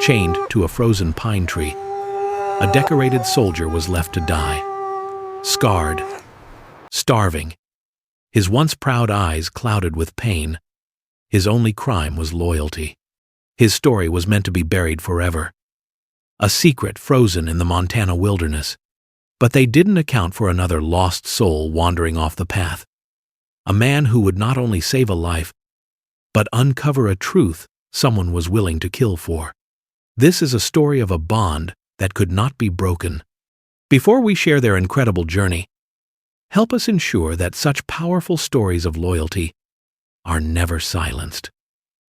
chained to a frozen pine tree. A decorated soldier was left to die. Scarred, starving, his once proud eyes clouded with pain. His only crime was loyalty. His story was meant to be buried forever. A secret frozen in the Montana wilderness. But they didn't account for another lost soul wandering off the path. A man who would not only save a life, but uncover a truth someone was willing to kill for. This is a story of a bond that could not be broken. Before we share their incredible journey, help us ensure that such powerful stories of loyalty are never silenced.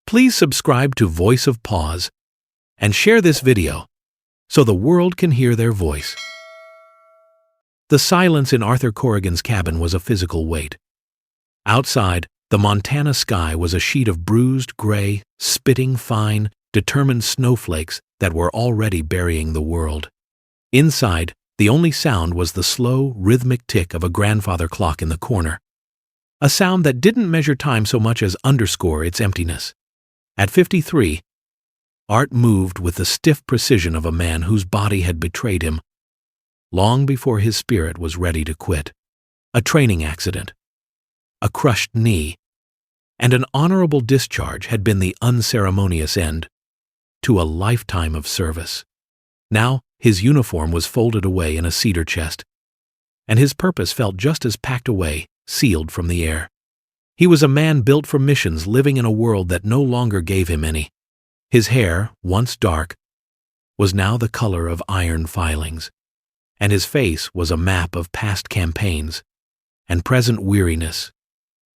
Please subscribe to Voice of Paws and share this video so the world can hear their voice. The silence in Arthur Corrigan's cabin was a physical weight. Outside, the Montana sky was a sheet of bruised, gray, spitting fine, determined snowflakes that were already burying the world. Inside, the only sound was the slow, rhythmic tick of a grandfather clock in the corner. A sound that didn't measure time so much as underscore its emptiness. At 53, Art moved with the stiff precision of a man whose body had betrayed him long before his spirit was ready to quit. A training accident, a crushed knee, and an honorable discharge had been the unceremonious end to a lifetime of service. Now, his uniform was folded away in a cedar chest, and his purpose felt just as packed away, sealed from the air. He was a man built for missions, living in a world that no longer gave him any. His hair, once dark, was now the color of iron filings, and his face was a map of past campaigns and present weariness,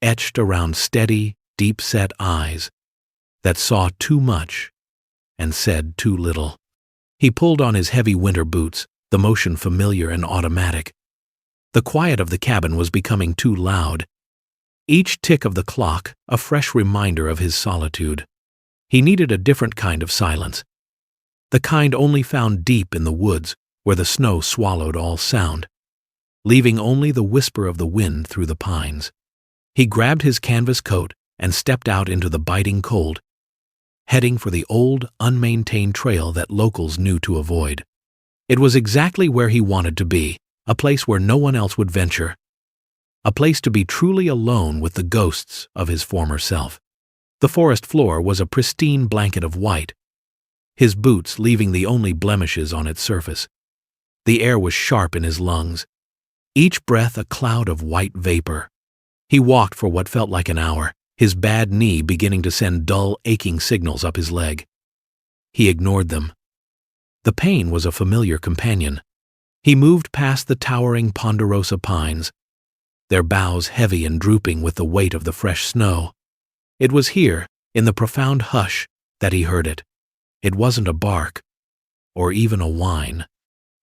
etched around steady, deep-set eyes that saw too much and said too little. He pulled on his heavy winter boots, the motion familiar and automatic. The quiet of the cabin was becoming too loud. Each tick of the clock a fresh reminder of his solitude. He needed a different kind of silence, the kind only found deep in the woods where the snow swallowed all sound, leaving only the whisper of the wind through the pines. He grabbed his canvas coat and stepped out into the biting cold, heading for the old, unmaintained trail that locals knew to avoid. It was exactly where he wanted to be, a place where no one else would venture, a place to be truly alone with the ghosts of his former self. The forest floor was a pristine blanket of white, his boots leaving the only blemishes on its surface. The air was sharp in his lungs, each breath a cloud of white vapor. He walked for what felt like an hour, his bad knee beginning to send dull, aching signals up his leg. He ignored them. The pain was a familiar companion. He moved past the towering ponderosa pines, their boughs heavy and drooping with the weight of the fresh snow. It was here, in the profound hush, that he heard it. It wasn't a bark, or even a whine.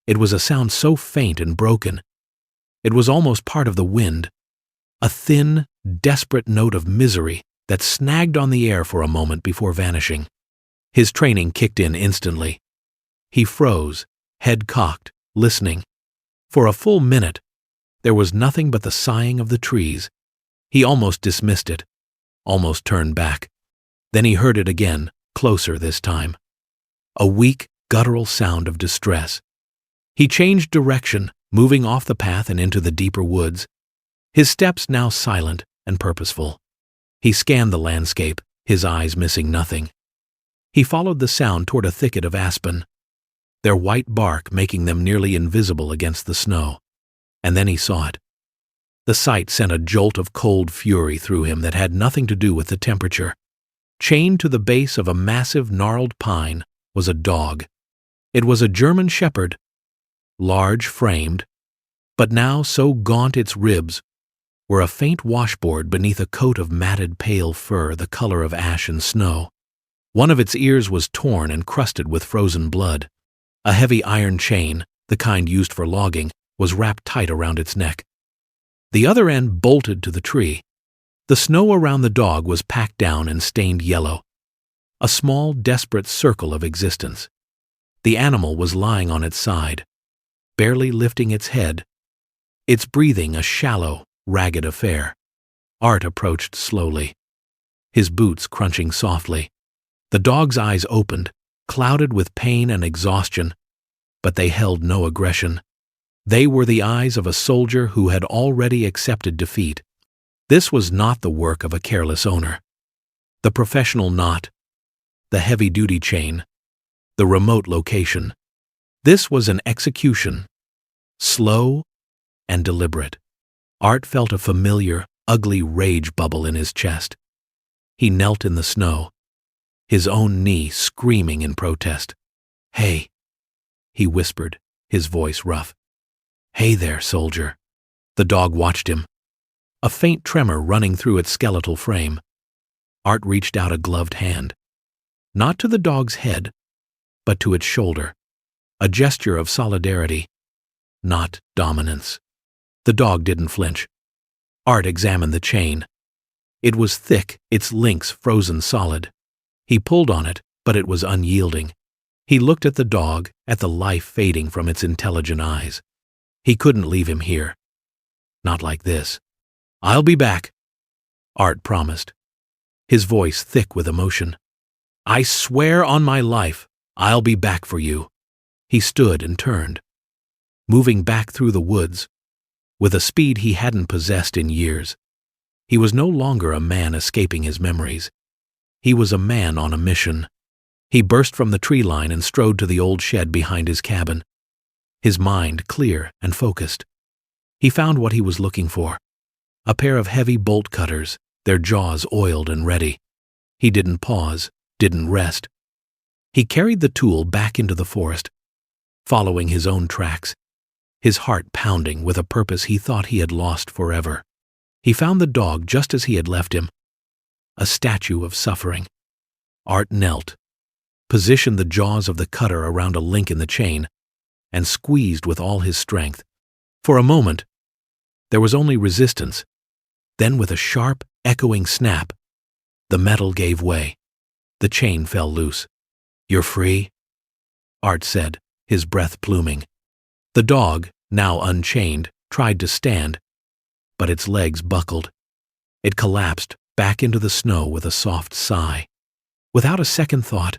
It was a sound so faint and broken, it was almost part of the wind, a thin, desperate note of misery that snagged on the air for a moment before vanishing. His training kicked in instantly. He froze, head cocked, listening. For a full minute, there was nothing but the sighing of the trees. He almost dismissed it, almost turned back. Then he heard it again, closer this time. A weak, guttural sound of distress. He changed direction, moving off the path and into the deeper woods, his steps now silent and purposeful. He scanned the landscape, his eyes missing nothing. He followed the sound toward a thicket of aspen, their white bark making them nearly invisible against the snow. And then he saw it. The sight sent a jolt of cold fury through him that had nothing to do with the temperature. Chained to the base of a massive, gnarled pine was a dog. It was a German shepherd, large-framed, but now so gaunt its ribs were a faint washboard beneath a coat of matted pale fur the color of ash and snow. One of its ears was torn and crusted with frozen blood. A heavy iron chain, the kind used for logging, was wrapped tight around its neck. The other end bolted to the tree. The snow around the dog was packed down and stained yellow, a small, desperate circle of existence. The animal was lying on its side, barely lifting its head, its breathing a shallow, ragged affair. Art approached slowly, his boots crunching softly. The dog's eyes opened, clouded with pain and exhaustion, but they held no aggression. They were the eyes of a soldier who had already accepted defeat. This was not the work of a careless owner. The professional knot, the heavy-duty chain, the remote location. This was an execution, slow and deliberate. Art felt a familiar, ugly rage bubble in his chest. He knelt in the snow, his own knee screaming in protest. "Hey," he whispered, his voice rough. "Hey there, soldier." The dog watched him, a faint tremor running through its skeletal frame. Art reached out a gloved hand, not to the dog's head, but to its shoulder, a gesture of solidarity, not dominance. The dog didn't flinch. Art examined the chain. It was thick, its links frozen solid. He pulled on it, but it was unyielding. He looked at the dog, at the life fading from its intelligent eyes. He couldn't leave him here. Not like this. "I'll be back," Art promised, his voice thick with emotion. "I swear on my life, I'll be back for you." He stood and turned, moving back through the woods, with a speed he hadn't possessed in years. He was no longer a man escaping his memories. He was a man on a mission. He burst from the tree line and strode to the old shed behind his cabin, his mind clear and focused. He found what he was looking for, a pair of heavy bolt cutters, their jaws oiled and ready. He didn't pause, didn't rest. He carried the tool back into the forest, following his own tracks, his heart pounding with a purpose he thought he had lost forever. He found the dog just as he had left him, a statue of suffering. Art knelt, positioned the jaws of the cutter around a link in the chain, and squeezed with all his strength. For a moment, there was only resistance. Then with a sharp, echoing snap, the metal gave way. The chain fell loose. "You're free," Art said, his breath pluming. The dog, now unchained, tried to stand, but its legs buckled. It collapsed back into the snow with a soft sigh. Without a second thought,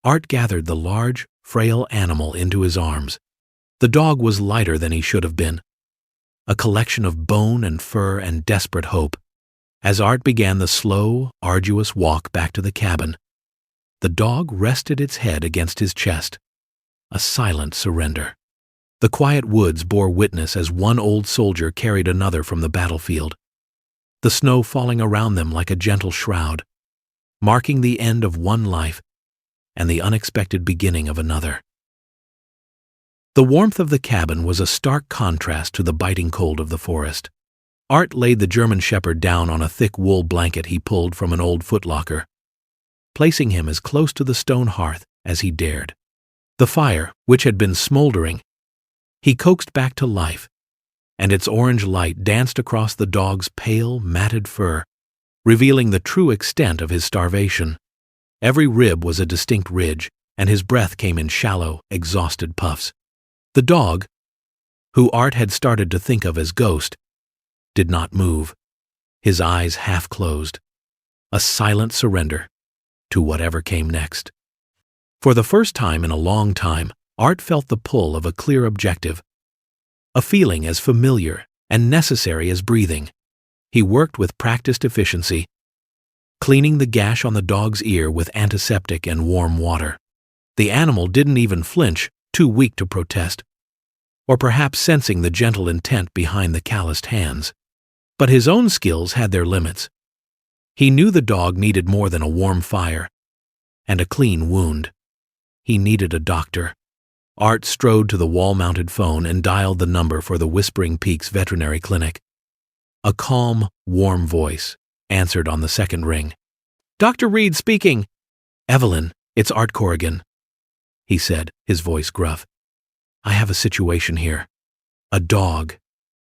Art gathered the large, frail animal into his arms. The dog was lighter than he should have been, a collection of bone and fur and desperate hope. As Art began the slow, arduous walk back to the cabin, the dog rested its head against his chest, a silent surrender. The quiet woods bore witness as one old soldier carried another from the battlefield, the snow falling around them like a gentle shroud, marking the end of one life and the unexpected beginning of another. The warmth of the cabin was a stark contrast to the biting cold of the forest. Art laid the German shepherd down on a thick wool blanket he pulled from an old footlocker, placing him as close to the stone hearth as he dared. The fire, which had been smoldering, he coaxed back to life, and its orange light danced across the dog's pale, matted fur, revealing the true extent of his starvation. Every rib was a distinct ridge, and his breath came in shallow, exhausted puffs. The dog, who Art had started to think of as Ghost, did not move, his eyes half closed, a silent surrender to whatever came next. For the first time in a long time, Art felt the pull of a clear objective, a feeling as familiar and necessary as breathing. He worked with practiced efficiency, cleaning the gash on the dog's ear with antiseptic and warm water. The animal didn't even flinch, too weak to protest, or perhaps sensing the gentle intent behind the calloused hands. But his own skills had their limits. He knew the dog needed more than a warm fire and a clean wound. He needed a doctor. Art strode to the wall-mounted phone and dialed the number for the Whispering Peaks Veterinary Clinic. A calm, warm voice answered on the second ring. "Dr. Reed speaking." "Evelyn, it's Art Corrigan," he said, his voice gruff. "I have a situation here. A dog.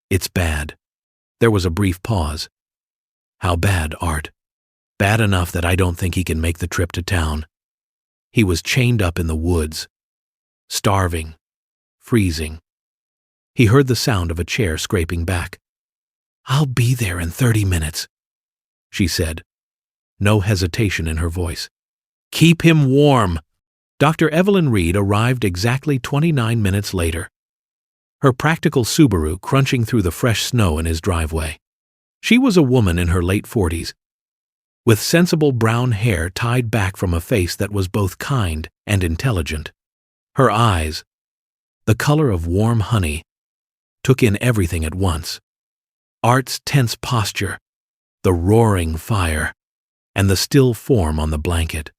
It's bad." There was a brief pause. "How bad, Art?" "Bad enough that I don't think he can make the trip to town. He was chained up in the woods, starving, freezing." He heard the sound of a chair scraping back. "I'll be there in 30 minutes, she said, no hesitation in her voice. "Keep him warm," Dr. Evelyn Reed arrived exactly 29 minutes later, her practical Subaru crunching through the fresh snow in his driveway. She was a woman in her late 40s, with sensible brown hair tied back from a face that was both kind and intelligent. Her eyes, the color of warm honey, took in everything at once. Art's tense posture, the roaring fire, and the still form on the blanket.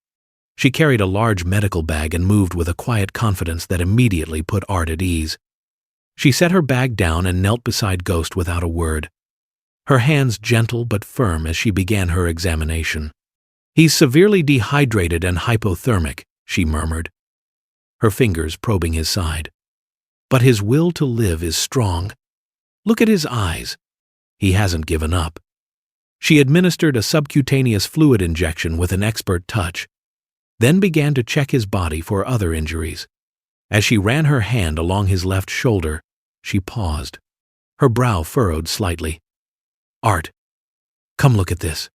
She carried a large medical bag and moved with a quiet confidence that immediately put Art at ease. She set her bag down and knelt beside Ghost without a word, her hands gentle but firm as she began her examination. "He's severely dehydrated and hypothermic," she murmured, her fingers probing his side. "But his will to live is strong. Look at his eyes. He hasn't given up." She administered a subcutaneous fluid injection with an expert touch, then began to check his body for other injuries. As she ran her hand along his left shoulder, she paused, her brow furrowed slightly. "Art, come look at this."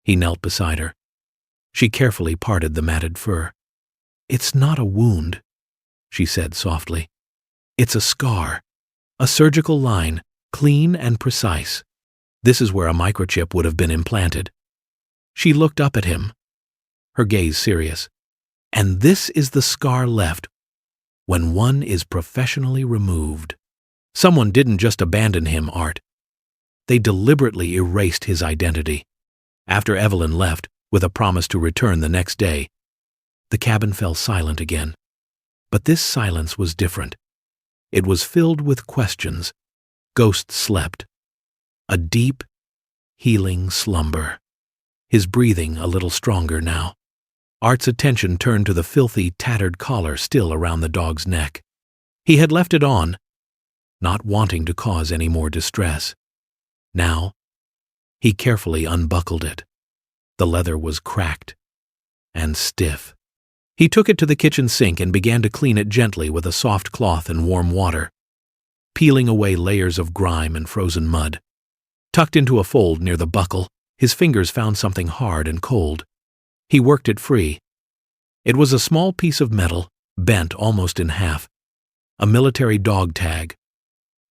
He knelt beside her. She carefully parted the matted fur. "It's not a wound," she said softly. "It's a scar, a surgical line, clean and precise. This is where a microchip would have been implanted." She looked up at him, her gaze serious. "And this is the scar left when one is professionally removed. Someone didn't just abandon him, Art. They deliberately erased his identity." After Evelyn left, with a promise to return the next day, the cabin fell silent again. But this silence was different. It was filled with questions. Ghost slept, a deep, healing slumber, his breathing a little stronger now. Art's attention turned to the filthy, tattered collar still around the dog's neck. He had left it on, not wanting to cause any more distress. Now, he carefully unbuckled it. The leather was cracked and stiff. He took it to the kitchen sink and began to clean it gently with a soft cloth and warm water, peeling away layers of grime and frozen mud. Tucked into a fold near the buckle, his fingers found something hard and cold. He worked it free. It was a small piece of metal, bent almost in half, a military dog tag,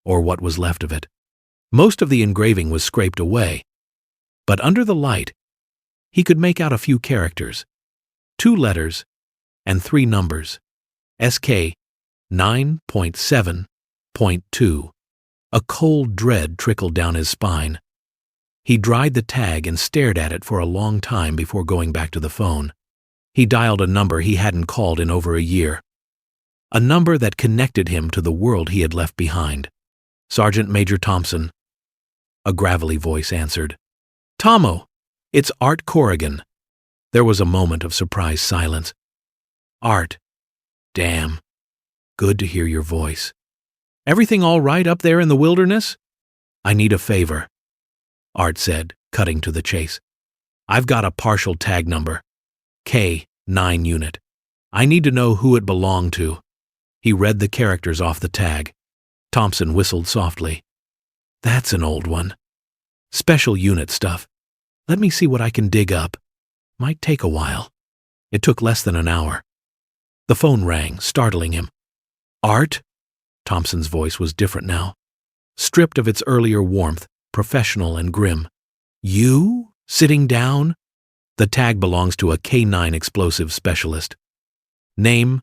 or what was left of it. Most of the engraving was scraped away, but under the light, he could make out a few characters, 2 letters and 3 numbers, SK 9.7.2. A cold dread trickled down his spine. He dried the tag and stared at it for a long time before going back to the phone. He dialed a number he hadn't called in over a year, a number that connected him to the world he had left behind. "Sergeant Major Thompson." A gravelly voice answered. "Tomo, it's Art Corrigan." There was a moment of surprised silence. "Art, damn. Good to hear your voice. Everything all right up there in the wilderness?" "I need a favor," Art said, cutting to the chase. "I've got a partial tag number, K9 unit. I need to know who it belonged to." He read the characters off the tag. Thompson whistled softly. "That's an old one. Special unit stuff. Let me see what I can dig up. Might take a while." It took less than an hour. The phone rang, startling him. "Art?" Thompson's voice was different now, stripped of its earlier warmth, professional and grim. "You? Sitting down?" "The tag belongs to a K9 explosive specialist. Name?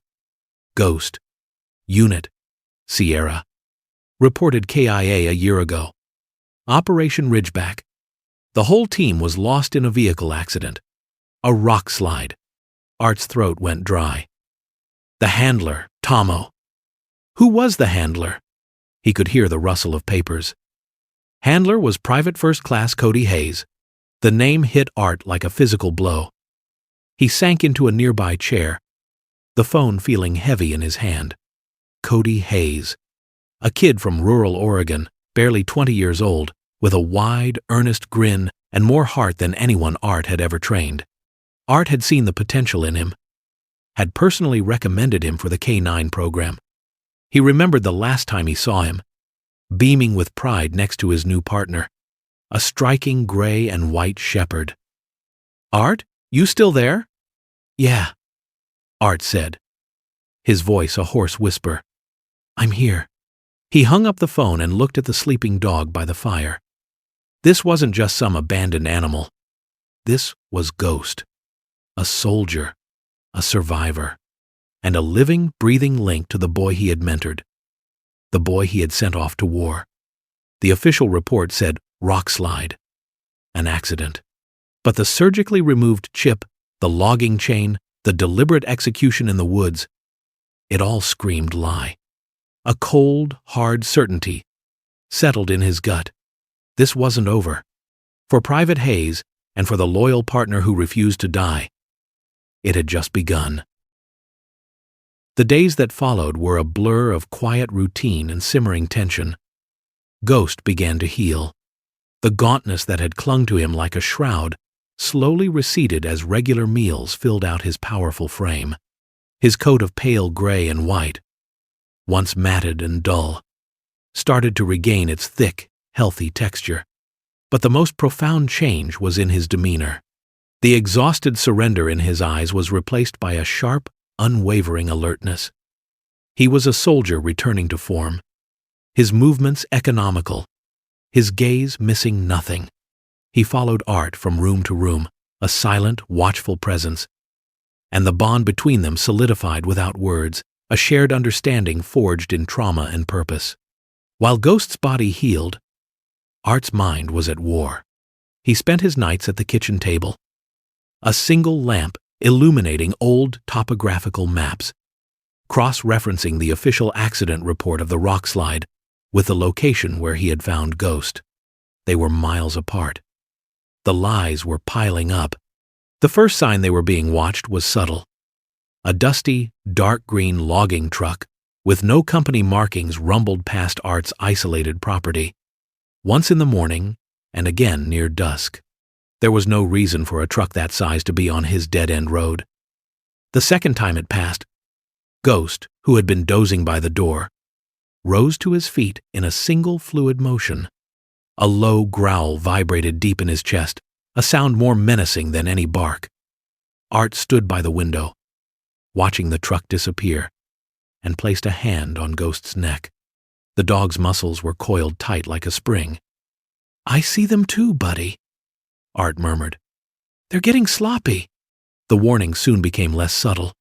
Ghost. Unit? Sierra. Reported KIA a year ago. Operation Ridgeback. The whole team was lost in a vehicle accident. A rock slide." Art's throat went dry. "The handler, Tomo." "Who was the handler?" He could hear the rustle of papers. "Handler was Private First Class Cody Hayes." The name hit Art like a physical blow. He sank into a nearby chair, the phone feeling heavy in his hand. Cody Hayes. A kid from rural Oregon, barely 20 years old, with a wide, earnest grin and more heart than anyone Art had ever trained. Art had seen the potential in him, had personally recommended him for the K9 program. He remembered the last time he saw him, beaming with pride next to his new partner, a striking gray and white shepherd. "Art, you still there?" "Yeah," Art said, his voice a hoarse whisper. "I'm here." He hung up the phone and looked at the sleeping dog by the fire. This wasn't just some abandoned animal. This was Ghost, a soldier, a survivor, and a living, breathing link to the boy he had mentored, the boy he had sent off to war. The official report said rock slide, an accident. But the surgically removed chip, the logging chain, the deliberate execution in the woods, it all screamed lie. A cold, hard certainty settled in his gut. This wasn't over. For Private Hayes, and for the loyal partner who refused to die, it had just begun. The days that followed were a blur of quiet routine and simmering tension. Ghost began to heal. The gauntness that had clung to him like a shroud slowly receded as regular meals filled out his powerful frame. His coat of pale gray and white, once matted and dull, started to regain its thick, healthy texture. But the most profound change was in his demeanor. The exhausted surrender in his eyes was replaced by a sharp, unwavering alertness. He was a soldier returning to form, his movements economical, his gaze missing nothing. He followed Art from room to room, a silent, watchful presence, and the bond between them solidified without words, a shared understanding forged in trauma and purpose. While Ghost's body healed, Art's mind was at war. He spent his nights at the kitchen table, a single lamp illuminating old topographical maps, cross-referencing the official accident report of the rock slide with the location where he had found Ghost. They were miles apart. The lies were piling up. The first sign they were being watched was subtle. A dusty, dark green logging truck with no company markings rumbled past Art's isolated property, once in the morning and again near dusk. There was no reason for a truck that size to be on his dead-end road. The second time it passed, Ghost, who had been dozing by the door, rose to his feet in a single fluid motion. A low growl vibrated deep in his chest, a sound more menacing than any bark. Art stood by the window, watching the truck disappear, and placed a hand on Ghost's neck. The dog's muscles were coiled tight like a spring. "I see them too, buddy," Art murmured. "They're getting sloppy." The warning soon became less subtle.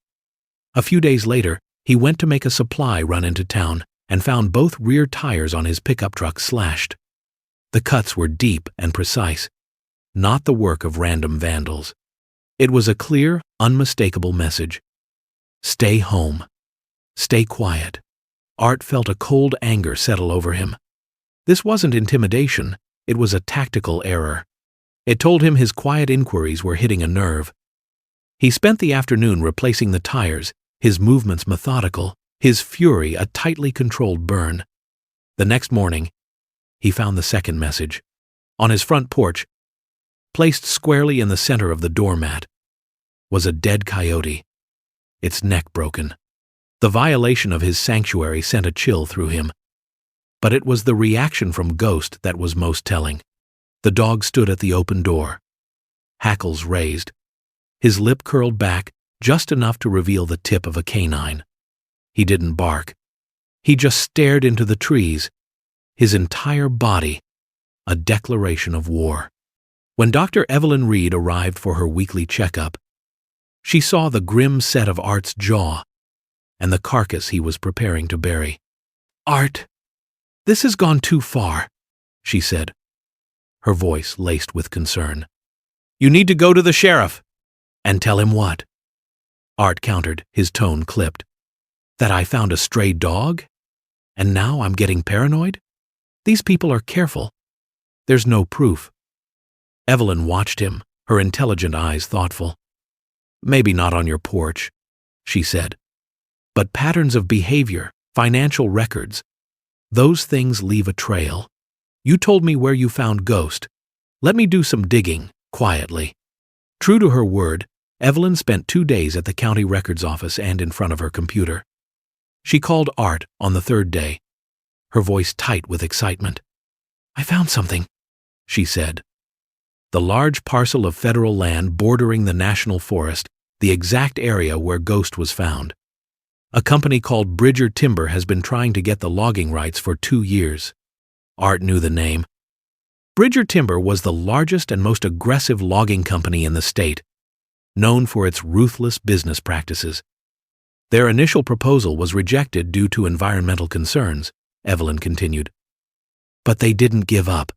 A few days later, he went to make a supply run into town and found both rear tires on his pickup truck slashed. The cuts were deep and precise, not the work of random vandals. It was a clear, unmistakable message. Stay home. Stay quiet. Art felt a cold anger settle over him. This wasn't intimidation, it was a tactical error. It told him his quiet inquiries were hitting a nerve. He spent the afternoon replacing the tires, his movements methodical, his fury a tightly controlled burn. The next morning, he found the second message. On his front porch, placed squarely in the center of the doormat, was a dead coyote, its neck broken. The violation of his sanctuary sent a chill through him. But it was the reaction from Ghost that was most telling. The dog stood at the open door, hackles raised, his lip curled back just enough to reveal the tip of a canine. He didn't bark. He just stared into the trees, his entire body a declaration of war. When Dr. Evelyn Reed arrived for her weekly checkup, she saw the grim set of Art's jaw and the carcass he was preparing to bury. "Art, this has gone too far," she said, her voice laced with concern. "You need to go to the sheriff." "And tell him what?" Art countered, his tone clipped. "That I found a stray dog? And now I'm getting paranoid? These people are careful. There's no proof." Evelyn watched him, her intelligent eyes thoughtful. "Maybe not on your porch," she said. "But patterns of behavior, financial records, those things leave a trail. You told me where you found Ghost. Let me do some digging, quietly." True to her word, Evelyn spent 2 days at the county records office and in front of her computer. She called Art on the third day, her voice tight with excitement. "I found something," she said. The large parcel of federal land bordering the national forest, the exact area where Ghost was found. A company called Bridger Timber has been trying to get the logging rights for 2 years. Art knew the name. Bridger Timber was the largest and most aggressive logging company in the state, known for its ruthless business practices. Their initial proposal was rejected due to environmental concerns, Evelyn continued. But they didn't give up.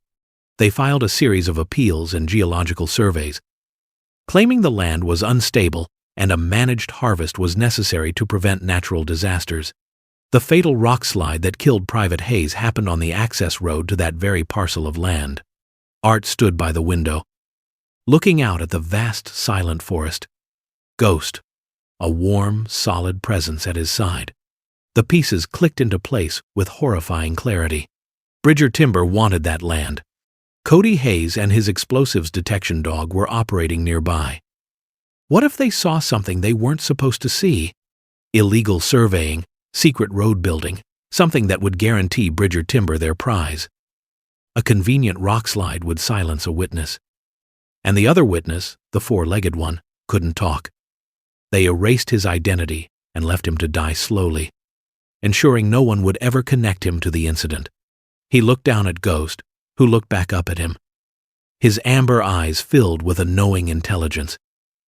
They filed a series of appeals and geological surveys, claiming the land was unstable and a managed harvest was necessary to prevent natural disasters. The fatal rock slide that killed Private Hayes happened on the access road to that very parcel of land. Art stood by the window, looking out at the vast, silent forest. Ghost, a warm, solid presence at his side. The pieces clicked into place with horrifying clarity. Bridger Timber wanted that land. Cody Hayes and his explosives detection dog were operating nearby. What if they saw something they weren't supposed to see? Illegal surveying, secret road building, something that would guarantee Bridger Timber their prize. A convenient rock slide would silence a witness. And the other witness, the four-legged one, couldn't talk. They erased his identity and left him to die slowly, ensuring no one would ever connect him to the incident. He looked down at Ghost, who looked back up at him. His amber eyes filled with a knowing intelligence.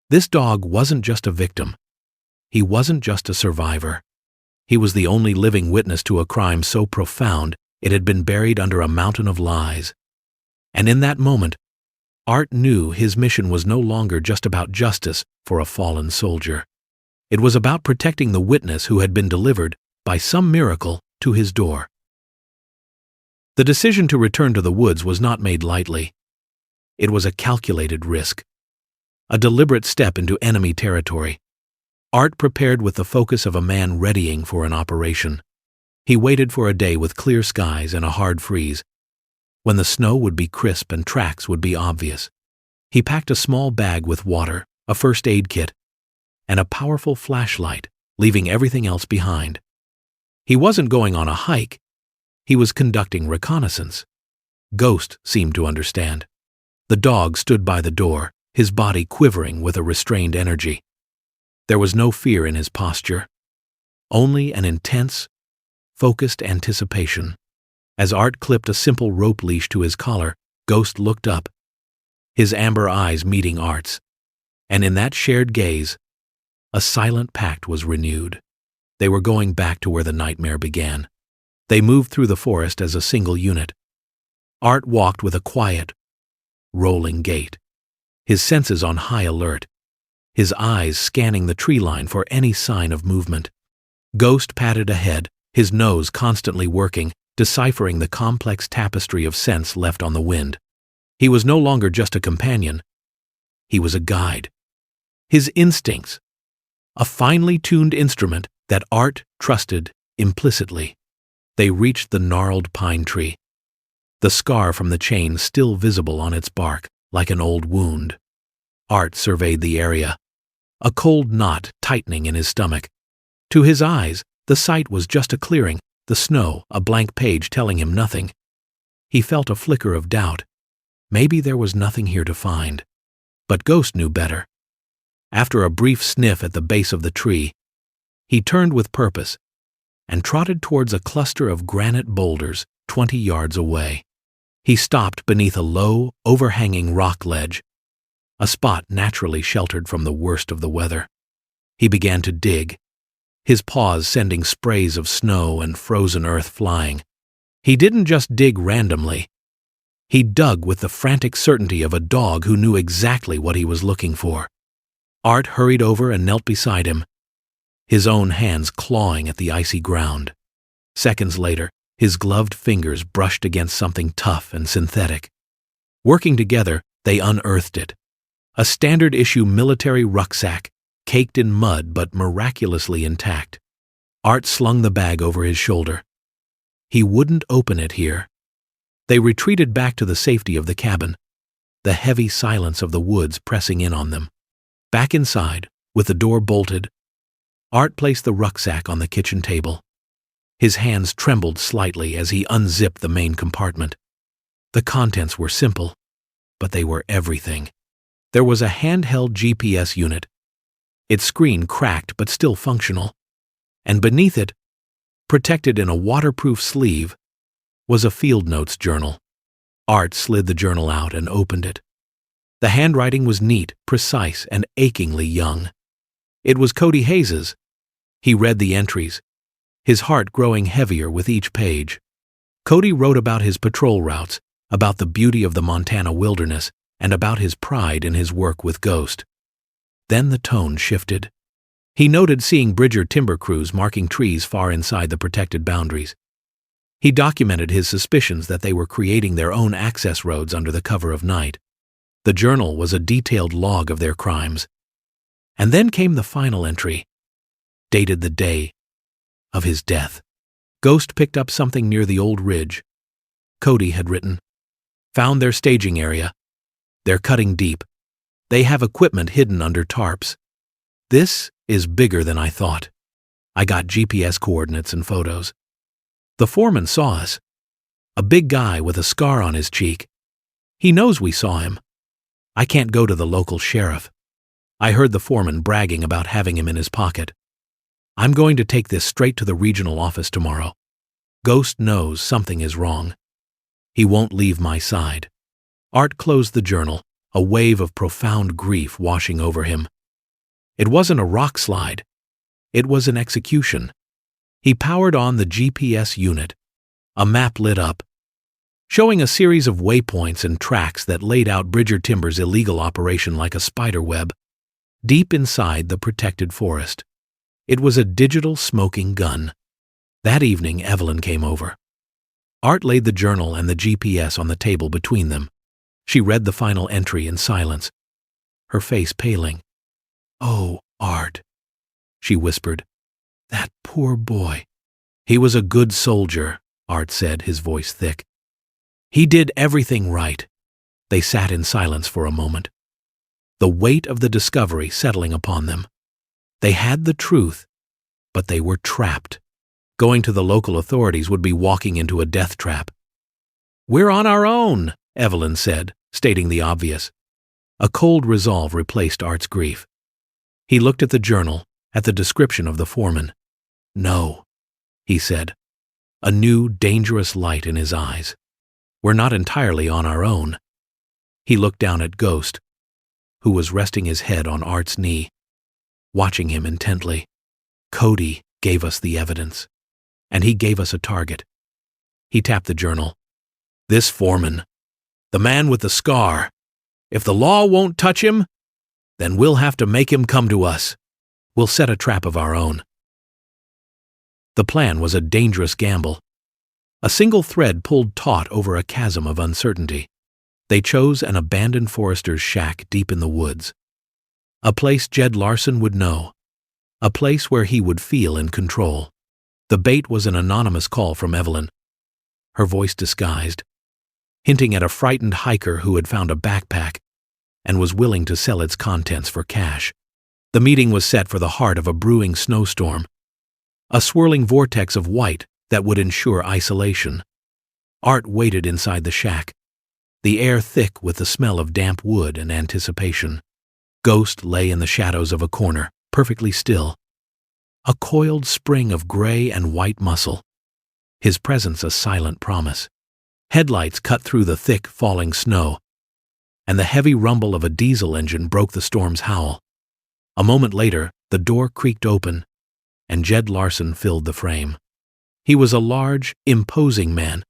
This dog wasn't just a victim. He wasn't just a survivor. He was the only living witness to a crime so profound it had been buried under a mountain of lies. And in that moment, Art knew his mission was no longer just about justice for a fallen soldier. It was about protecting the witness who had been delivered, by some miracle, to his door. The decision to return to the woods was not made lightly. It was a calculated risk, a deliberate step into enemy territory. Art prepared with the focus of a man readying for an operation. He waited for a day with clear skies and a hard freeze, when the snow would be crisp and tracks would be obvious. He packed a small bag with water, a first aid kit, and a powerful flashlight, leaving everything else behind. He wasn't going on a hike. He was conducting reconnaissance. Ghost seemed to understand. The dog stood by the door, his body quivering with a restrained energy. There was no fear in his posture, only an intense, focused anticipation. As Art clipped a simple rope leash to his collar, Ghost looked up, his amber eyes meeting Art's. And in that shared gaze, a silent pact was renewed. They were going back to where the nightmare began. They moved through the forest as a single unit. Art walked with a quiet, rolling gait, his senses on high alert, his eyes scanning the tree line for any sign of movement. Ghost padded ahead, his nose constantly working, deciphering the complex tapestry of scents left on the wind. He was no longer just a companion. He was a guide. His instincts, a finely tuned instrument that Art trusted implicitly. They reached the gnarled pine tree, the scar from the chain still visible on its bark, like an old wound. Art surveyed the area, a cold knot tightening in his stomach. To his eyes, the sight was just a clearing, the snow a blank page telling him nothing. He felt a flicker of doubt. Maybe there was nothing here to find. But Ghost knew better. After a brief sniff at the base of the tree, he turned with purpose and trotted towards a cluster of granite boulders 20 yards away. He stopped beneath a low, overhanging rock ledge, a spot naturally sheltered from the worst of the weather. He began to dig, his paws sending sprays of snow and frozen earth flying. He didn't just dig randomly. He dug with the frantic certainty of a dog who knew exactly what he was looking for. Art hurried over and knelt beside him, his own hands clawing at the icy ground. Seconds later, his gloved fingers brushed against something tough and synthetic. Working together, they unearthed it. A standard-issue military rucksack, caked in mud but miraculously intact. Art slung the bag over his shoulder. He wouldn't open it here. They retreated back to the safety of the cabin, the heavy silence of the woods pressing in on them. Back inside, with the door bolted, Art placed the rucksack on the kitchen table. His hands trembled slightly as he unzipped the main compartment. The contents were simple, but they were everything. There was a handheld GPS unit, its screen cracked but still functional, and beneath it, protected in a waterproof sleeve, was a field notes journal. Art slid the journal out and opened it. The handwriting was neat, precise, and achingly young. It was Cody Hayes's. He read the entries, his heart growing heavier with each page. Cody wrote about his patrol routes, about the beauty of the Montana wilderness, and about his pride in his work with Ghost. Then the tone shifted. He noted seeing Bridger timber crews marking trees far inside the protected boundaries. He documented his suspicions that they were creating their own access roads under the cover of night. The journal was a detailed log of their crimes. And then came the final entry, dated the day of his death. Ghost picked up something near the old ridge. Cody had written, "Found their staging area. They're cutting deep. They have equipment hidden under tarps. This is bigger than I thought. I got GPS coordinates and photos. The foreman saw us. A big guy with a scar on his cheek. He knows we saw him. I can't go to the local sheriff. I heard the foreman bragging about having him in his pocket. I'm going to take this straight to the regional office tomorrow. Ghost knows something is wrong. He won't leave my side." Art closed the journal, a wave of profound grief washing over him. It wasn't a rock slide. It was an execution. He powered on the GPS unit. A map lit up, showing a series of waypoints and tracks that laid out Bridger Timber's illegal operation like a spider web, deep inside the protected forest. It was a digital smoking gun. That evening, Evelyn came over. Art laid the journal and the GPS on the table between them. She read the final entry in silence, her face paling. "Oh, Art," she whispered. "That poor boy." "He was a good soldier," Art said, his voice thick. "He did everything right." They sat in silence for a moment, the weight of the discovery settling upon them. They had the truth, but they were trapped. Going to the local authorities would be walking into a death trap. "We're on our own," Evelyn said, stating the obvious. A cold resolve replaced Art's grief. He looked at the journal, at the description of the foreman. "No," he said, a new, dangerous light in his eyes. "We're not entirely on our own." He looked down at Ghost, who was resting his head on Art's knee, watching him intently. "Cody gave us the evidence, and he gave us a target." He tapped the journal. "This foreman, the man with the scar, if the law won't touch him, then we'll have to make him come to us. We'll set a trap of our own." The plan was a dangerous gamble. A single thread pulled taut over a chasm of uncertainty. They chose an abandoned forester's shack deep in the woods. A place Jed Larson would know. A place where he would feel in control. The bait was an anonymous call from Evelyn, her voice disguised, hinting at a frightened hiker who had found a backpack and was willing to sell its contents for cash. The meeting was set for the heart of a brewing snowstorm, a swirling vortex of white that would ensure isolation. Art waited inside the shack, the air thick with the smell of damp wood and anticipation. Ghost lay in the shadows of a corner, perfectly still, a coiled spring of gray and white muscle, his presence a silent promise. Headlights cut through the thick, falling snow, and the heavy rumble of a diesel engine broke the storm's howl. A moment later, the door creaked open, and Jed Larson filled the frame. He was a large, imposing man,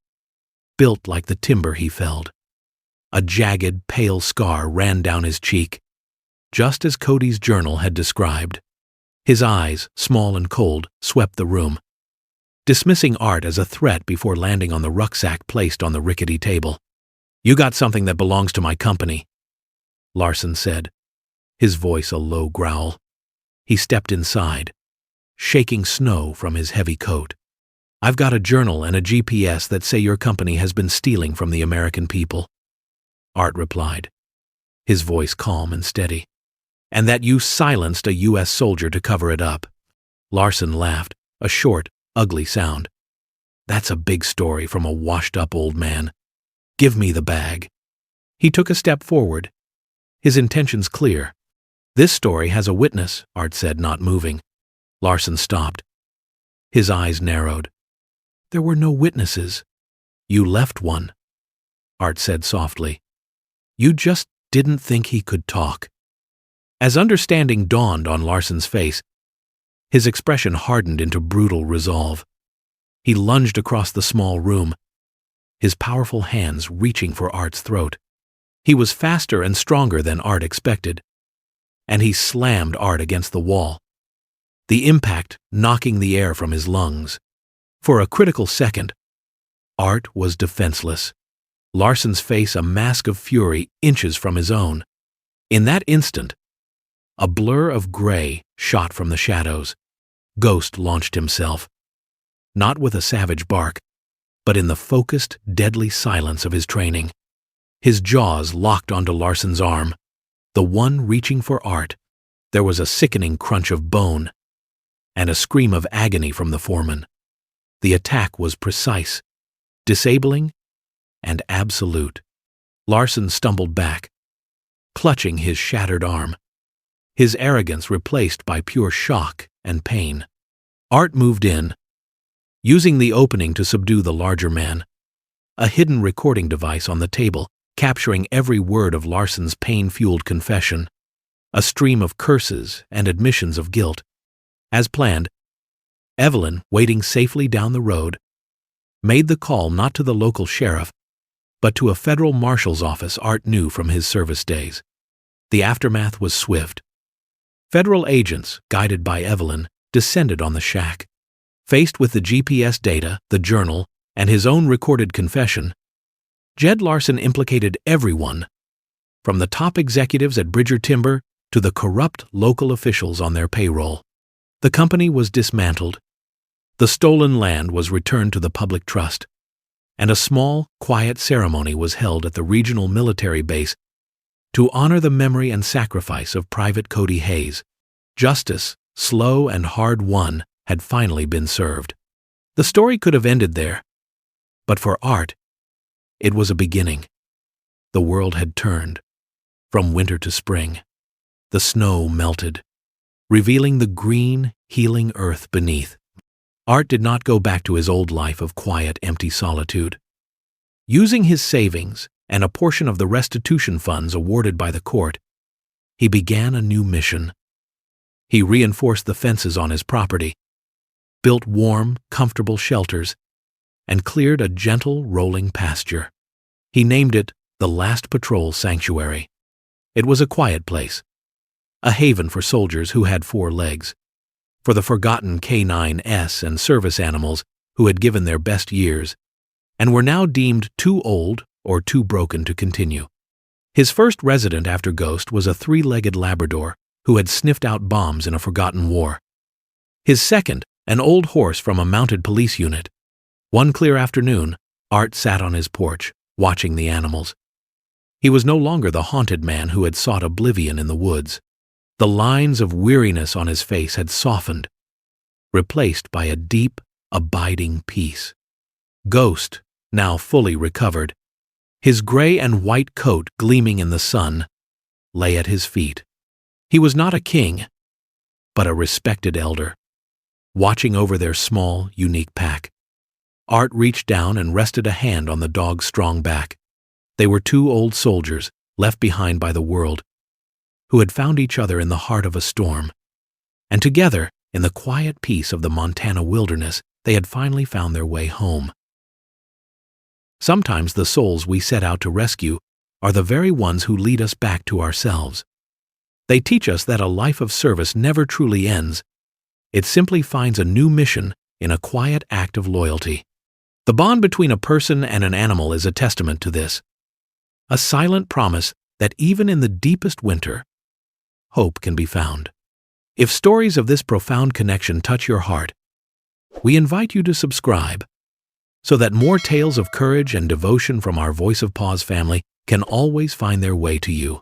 built like the timber he felled. A jagged, pale scar ran down his cheek, just as Cody's journal had described. His eyes, small and cold, swept the room, dismissing Art as a threat before landing on the rucksack placed on the rickety table. "You got something that belongs to my company," Larson said, his voice a low growl. He stepped inside, shaking snow from his heavy coat. "I've got a journal and a GPS that say your company has been stealing from the American people," Art replied, his voice calm and steady. "And that you silenced a U.S. soldier to cover it up." Larson laughed, a short, ugly sound. "That's a big story from a washed-up old man. Give me the bag." He took a step forward, his intentions clear. "This story has a witness," Art said, not moving. Larson stopped, His eyes narrowed. "There were no witnesses." "You left one," Art said softly. "You just didn't think he could talk." As understanding dawned on Larson's face, his expression hardened into brutal resolve. He lunged across the small room, his powerful hands reaching for Art's throat. He was faster and stronger than Art expected, and he slammed Art against the wall, the impact knocking the air from his lungs. For a critical second, Art was defenseless, Larson's face a mask of fury inches from his own. In that instant, a blur of gray shot from the shadows. Ghost launched himself, not with a savage bark, but in the focused, deadly silence of his training. His jaws locked onto Larson's arm, the one reaching for Art. There was a sickening crunch of bone, and a scream of agony from the foreman. The attack was precise, disabling, and absolute. Larson stumbled back, clutching his shattered arm, his arrogance replaced by pure shock and pain. Art moved in, using the opening to subdue the larger man, a hidden recording device on the table, capturing every word of Larson's pain-fueled confession, a stream of curses and admissions of guilt. As planned, Evelyn, waiting safely down the road, made the call not to the local sheriff, but to a federal marshal's office Art knew from his service days. The aftermath was swift. Federal agents, guided by Evelyn, descended on the shack. Faced with the GPS data, the journal, and his own recorded confession, Jed Larson implicated everyone, from the top executives at Bridger Timber to the corrupt local officials on their payroll. The company was dismantled. The stolen land was returned to the public trust, and a small, quiet ceremony was held at the regional military base to honor the memory and sacrifice of Private Cody Hayes. Justice, slow and hard-won, had finally been served. The story could have ended there, but for Art, it was a beginning. The world had turned, from winter to spring. The snow melted, revealing the green, healing earth beneath. Art did not go back to his old life of quiet, empty solitude. Using his savings and a portion of the restitution funds awarded by the court, he began a new mission. He reinforced the fences on his property, built warm, comfortable shelters, and cleared a gentle, rolling pasture. He named it the Last Patrol Sanctuary. It was a quiet place, a haven for soldiers who had 4 legs, for the forgotten K9S and service animals who had given their best years and were now deemed too old or too broken to continue. His first resident after Ghost was a 3-legged Labrador who had sniffed out bombs in a forgotten war. His second, an old horse from a mounted police unit. One clear afternoon, Art sat on his porch, watching the animals. He was no longer the haunted man who had sought oblivion in the woods. The lines of weariness on his face had softened, replaced by a deep, abiding peace. Ghost, now fully recovered, his gray and white coat gleaming in the sun, lay at his feet. He was not a king, but a respected elder, watching over their small, unique pack. Art reached down and rested a hand on the dog's strong back. They were 2 old soldiers, left behind by the world, who had found each other in the heart of a storm. And together, in the quiet peace of the Montana wilderness, they had finally found their way home. Sometimes the souls we set out to rescue are the very ones who lead us back to ourselves. They teach us that a life of service never truly ends. It simply finds a new mission in a quiet act of loyalty. The bond between a person and an animal is a testament to this. A silent promise that even in the deepest winter, hope can be found. If stories of this profound connection touch your heart, we invite you to subscribe so that more tales of courage and devotion from our Voice of Paws family can always find their way to you.